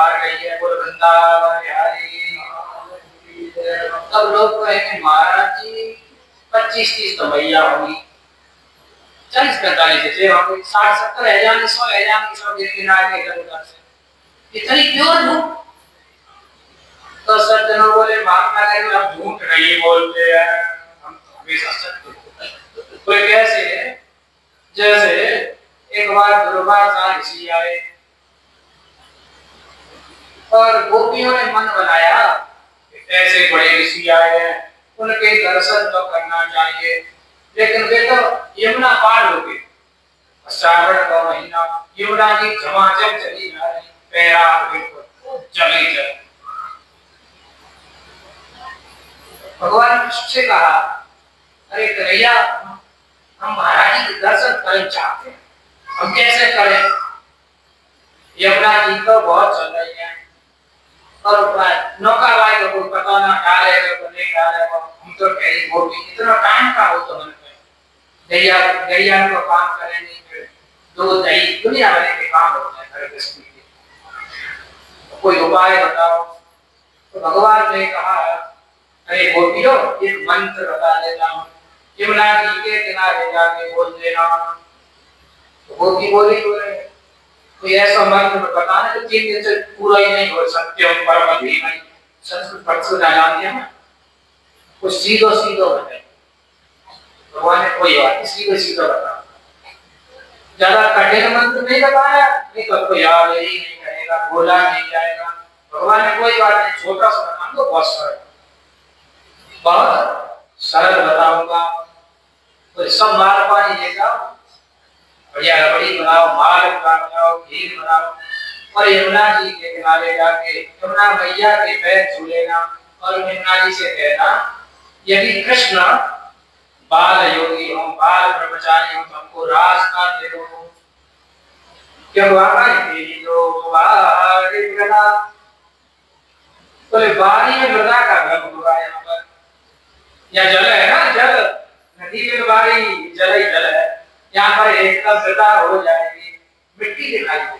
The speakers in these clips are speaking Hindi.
पार गई है, बोल वृंदावन बिहारी। तब लोग कहेंगे महाराज जी 25-30 तो भैया होगी, 40-45 से होंगे, 60-70 है जाने, 100 है जाने, सब गिर-गिरा के इधर उधर से, इतनी प्योर झूठ। तो सज्जनों बोले महात्मा कहेंगे हम झूठ नहीं बोलते हैं, हम हमेशा सत्य बोलते हैं। कोई कैसे है, जैसे एक बार दुर्वासा ऋषि आए और गोपियों ने मन बनाया ऐसे बड़े ऋषि आए हैं, उनके दर्शन तो करना चाहिए, लेकिन वे तो यमुना पार हो गए, श्रावण का महीना, यमुना की झमाझम चली जा रही, पैरा बिल्कुल जमी जल। भगवान से कहा अरे कन्हैया हम महाराज जी के दर्शन करना चाहते हैं, हम कैसे करें? यमुना जी तो बहुत चल रही है और नौका भाई को कोई पता ना डालेगा तो नहीं डालेगा, हम तो कहीं गोपी इतना टाइम का हो तो मन में गैया गैया को काम करेंगे, फिर दो दही दुनिया भर के काम होते हैं हर किस्म के, कोई उपाय बताओ। तो भगवान ने कहा अरे गोपियों एक मंत्र बता देता हूँ, यमुना जी के किनारे जाके बोल देना। तो गोपी बोली बोले कोई ऐसा मंत्र बताना जो 3 दिन से पूरा ही नहीं हो, सत्यम परम धीमहि, संस्कृत पढ़ जानते हैं कुछ सीधो सीधो बताए। भगवान ने कोई बात सीधो सीधो बता, ज्यादा कठिन मंत्र नहीं बताया, नहीं तो कोई याद ही नहीं करेगा, बोला नहीं जाएगा। भगवान ने कोई बात नहीं, छोटा सा बता दो, बहुत सरल, बहुत सरल बताऊंगा। तो सब माल पानी लेगा, बढ़िया रबड़ी बनाओ, माल बनाओ, खीर बनाओ और यमुना जी के किनारे जाके यमुना मैया के पैर छू लेना और यमुना जी से कहना यदि कृष्ण बाल योगी हो, बाल ब्रह्मचारी हो, तो हमको रास्ता दे दो, क्यों बारी दो बारी गदा। बोले बारी में गदा का घर हुआ यहाँ पर, या जल है ना, जल नदी में बारी जल ही जल है, यहाँ पर एक गदा हो जाएगी, मिट्टी दिखाई देगी।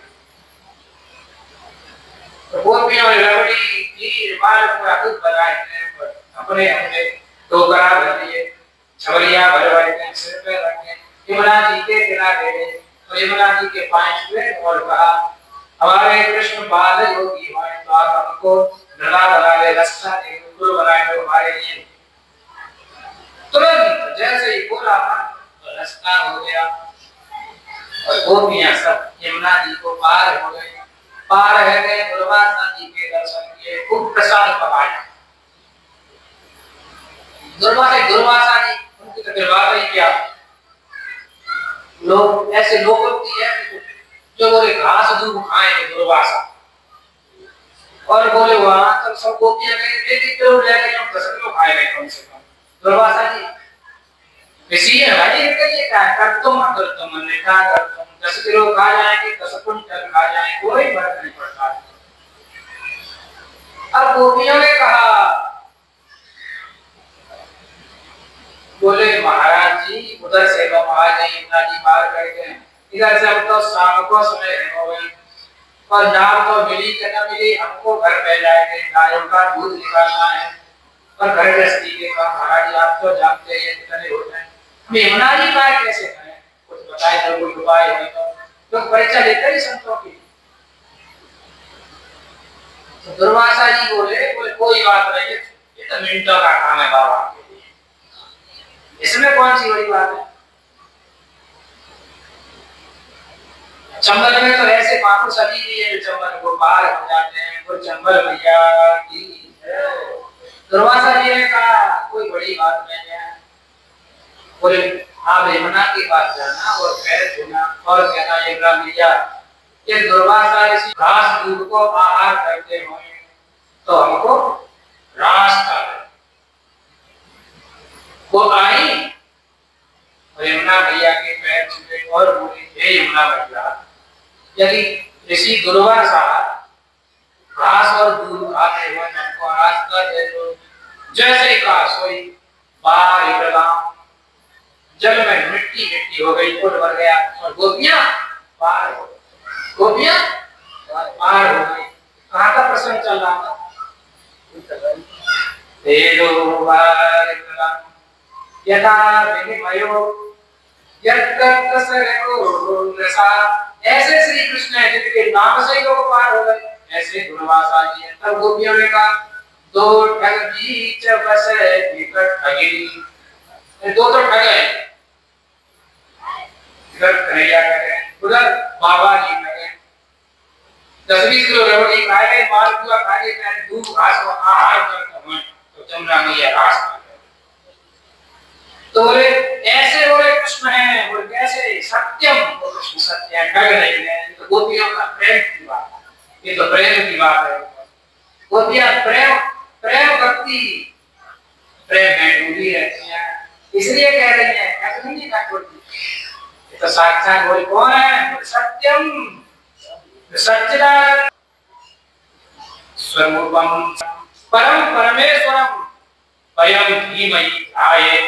तो गोपियों ने रबड़ी खीर माल पूरा दूध बनाए हैं, अपने अपने टोकरा भर लिए, छबलियां भर भर के सिर पे रखे, यमुना जी के किनारे गए और यमुना जी के पांच पे और कहा हमारे कृष्ण बाल योगी हैं, तो आप हमको नला बना ले, रास्ता दे, गुरु बनाए दो हमारे लिए। तुरंत जैसे ही बोला तो रास्ता हो गया और गोपियां सब यमुना जी को पार हो गई। पार है गए, दुर्वासा जी के दर्शन किए, खूब प्रसाद पकाया। दुर्वासा जी उनकी तो बात ही क्या, लोग ऐसे लोकोक्ति है जो बोले घास दूब खाएंगे दुर्वासा, और बोले वहां तक सब गोपियां कहेंगे 1 किलो लेके हम 10 किलो खाएंगे कम से कम। दुर्वासा जी किसी है भाई ये क्या कर तुम ने क्या कर तुम 10 किलो खा जाएंगे, 10 कुंटल खा जाएंगे, कोई फर्क नहीं पड़ता। अब गोपियों ने कहा बोले महाराज जी उधर से हम आ गए, यमुना जी पार कर गए, इधर से अब तो शाम को समय हो गई और नाव तो मिली कि न मिली, हमको घर पे जाएंगे, गायों का दूध निकालना है और घर गृहस्थी के काम महाराज आप तो जानते हैं कितने होते हैं, हम यमुना जी पार कैसे करें, कुछ बताए तो कोई उपाय हो तो लोग परीक्षा लेते ही संतों की। तो दुर्वासा जी बोले कोई बात नहीं, ये तो मिनटों का काम है बाबा के लिए, इसमें कौन सी बड़ी बात है। चंबल में तो ऐसे पापू सभी लिए चंबल को पार हो जाते हैं, तो चंबल भैया की दुर्वासा जी ने कहा कोई बड़ी बात नहीं है, बोले आप यमुना के पास जाना और पैर धोना और कहना यमुना भैया ये दुर्वासा ऋषि घास दूध को आहार करते होंगे तो हमको रास्ता दे। वो आई और यमुना भैया के पैर छूटे और बोली हे यमुना भैया यदि ऋषि दुर्वासा घास और दूध खाते हुए हमको रास्ता दे दो। जैसे कहा सोई बाहर निकला, जल में मिट्टी मिट्टी हो गई, फुट भर गया और गोपियां पार हो गई, गोपियां पार हो गई। प्रसंग चल रहा था। तेजो वारिकलम यथा विनिमयो ऐसे श्री कृष्ण है जिनके नाम से ही लोग पार हो गए, ऐसे गुणवासा जी है। तब गोपियों ने कहा दो ठग बीच बसे विकट ठगी, दो तो ठग है, इधर कन्हैया ठगे, उधर बाबा जी ठगे। 10-20 किलो रबड़ी खाए गए, मालपुआ खाए गए, दूध घास को आहार कर तो चंद्रा मैया रास खा गए। तो बोले ऐसे बोले कृष्ण है, बोले कैसे सत्यम, वो कृष्ण सत्य है, ठग नहीं है। तो गोपियों का प्रेम की बात है, ये तो प्रेम की बात है। गोपियां प्रेम प्रेम भक्ति प्रेम में डूबी रहती हैं, इसलिए कह रही है ऐसे नहीं ठाकुर जी। ये तो साक्षात बोल कौन है, सत्यम सच्चिदानंद स्वरूपम परम परमेश्वरम वयम धीमहि ध्यायेम।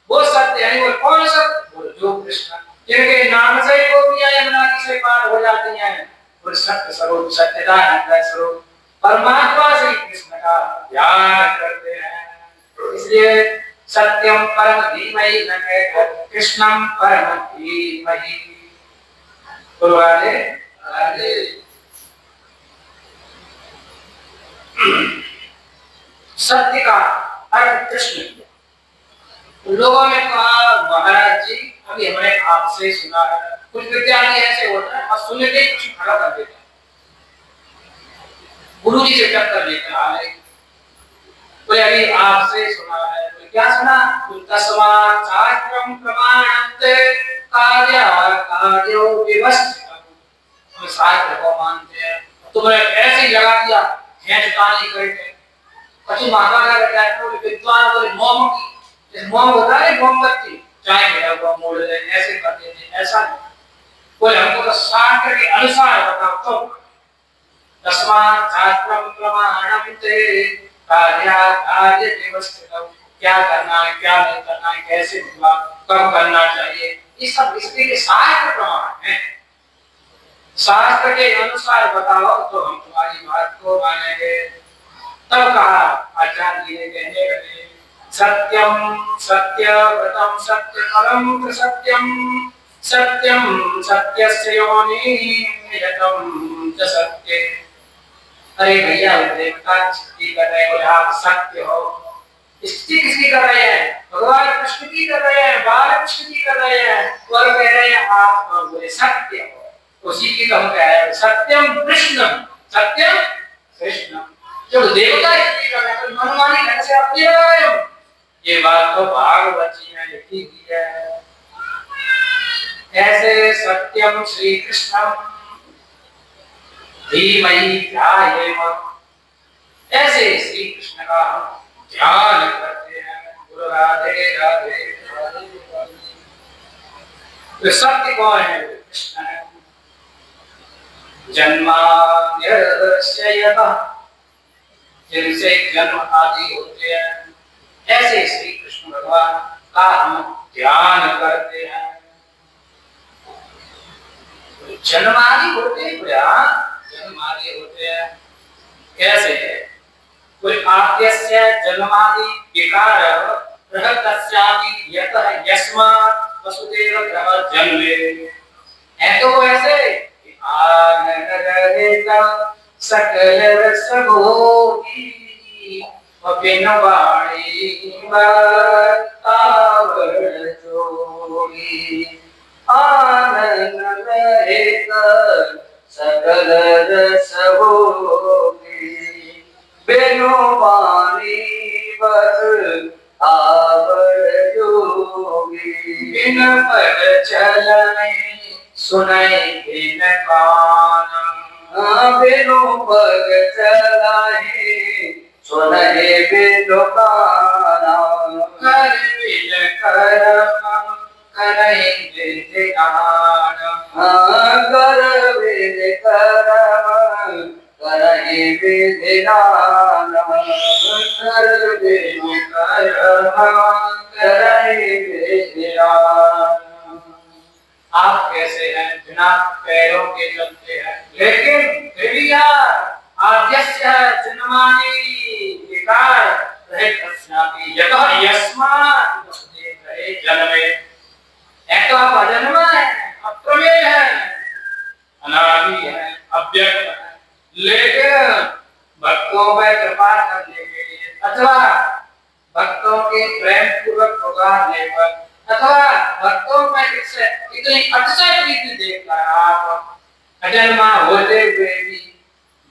वो सत्य है, वो कौन सत्य, वो जो कृष्ण जिनके नाम से ही गोपियां यमुना की से पार हो जाती हैं, वो सत्य स्वरूप सच्चिदानंद स्वरूप परमात्मा श्री कृष्ण का ध्यान करते हैं। इसलिए सत्यम परम धीमहि न कहकर कृष्णम परम धीमहि। बोलो राधे राधे। सत्य का अर्थ कृष्ण। लोगों ने कहा महाराज जी अभी हमने आपसे सुना है, कुछ विद्यार्थी ऐसे होते हैं और सुनने के कुछ खड़ा कर देते हैं, गुरु जी से टक्कर लेते हैं। कोई अभी आपसे सुना है, कोई क्या सुना, तस्मात् शास्त्रम प्रमाणन्ते कार्य कार्यो विवस्थितम्। हम शास्त्र को मानते हैं, तुमने ऐसे ही लगा दिया खेचतानी करके। પછી महाराज कहते हैं विद्वान बोले मोम की, इस मोम होता है मोमबत्ती, चाय मेरा को मोड़ दे ऐसे कर देते, ऐसा नहीं। बोले हमको तो शास्त्र के अनुसार बताओ तो। तस्मात् शास्त्रम प्रमाणन्ते कार्य कार्य व्यवस्थितम्। क्या करना है क्या नहीं करना है, कैसे होगा, कब करना चाहिए, ये सब इसके शास्त्र प्रमाण है। शास्त्र के अनुसार बताओ तो हम तुम्हारी बात को मानेंगे। तब कहा आचार्य जी ने कहने लगे सत्यम सत्यव्रतम सत्यपरम सत्यम सत्यम सत्यस्य योनियतम च सत्य। अरे भैया देवता स्तुति कर रहे हो, आप सत्य हो। स्तुति किसकी कर रहे हैं, भगवान कृष्ण की कर रहे हैं, बाल कृष्ण की कर रहे हैं, और कह रहे हैं आप बोले सत्य हो। उसी की तो हम कह रहे हैं सत्यम कृष्णम, सत्यम कृष्णम। जब देवता स्तुति कर रहे हैं तो मनमानी ढंग से आप ले रहे हो, ये बात तो भागवत जी में लिखी हुई है। ऐसे सत्यम श्री कृष्णम धीमहि ध्यायेम, ऐसे श्री कृष्ण का हम ध्यान करते हैं। गुरु राधे राधे। तो सत्य कौन है, कृष्ण है। जन्माद्यस्य यतः, जिनसे जन्म आदि होते हैं, ऐसे श्री कृष्ण भगवान का हम ध्यान करते हैं। जन्म आदि होते हैं, जन्म आदि होते हैं कैसे है, कोई आद्यस्य जन्मादि विकार रहतस्यापि यतः यस्मात् वसुदेव ग्रह जन्मे। है तो ऐसे आनंद सकल रस भोगी बिनवाणी बतावड़ जोगी। आनंद सकल रस भोगी बिनवाणी बतावड़ जोगी। बिन पद चलने सुनाई बिन कान, बिनु पग चलाए सुनाए बिनु कान। कर बिन करम करई बिन ध्यान, कर बिन करम करई बिन ध्यान। कर बिन करम करई बिन ध्यान। आप कैसे हैं, बिना पैरों के चलते हैं, लेकिन फिर यार आद्यस्य जन्मानि विकार रहित अस्यापि यतः यस्मात् वसुदेव रहे जन्मे। एक तो आप अजन्म है, अप्रमेय है, अनादि है, अव्यक्त है, लेकिन भक्तों पर कृपा करने के लिए अथवा भक्तों के प्रेम पूर्वक पुकारने पर अथवा भक्तों में इतनी अतिशय प्रीति देखकर आप अजन्मा होते हुए भी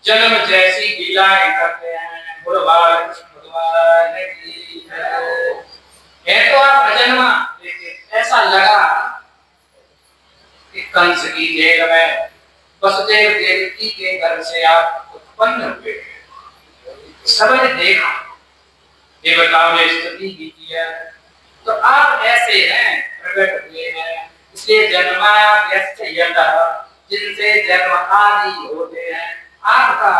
जन्म जैसी लीलाएं करते हैं। भगवान की है तो आप अजन्मा, लेकिन ऐसा लगा कि कंस की जेल में वसुदेव देवकी के घर से आप उत्पन्न हुए। सबने देखा, देवताओं ने स्तुति की है, तो आप ऐसे हैं, प्रकट हुए हैं, इसलिए जन्माया व्यस्त यतः, जिनसे जन्म आदि होते हैं आपका,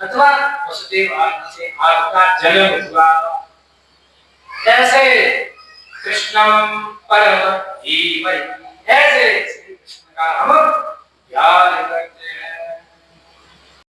अथवा वसुदेव आदि से आपका जन्म हुआ। ऐसे कृष्णम परम धीमहि, ऐसे श्री कृष्ण का हम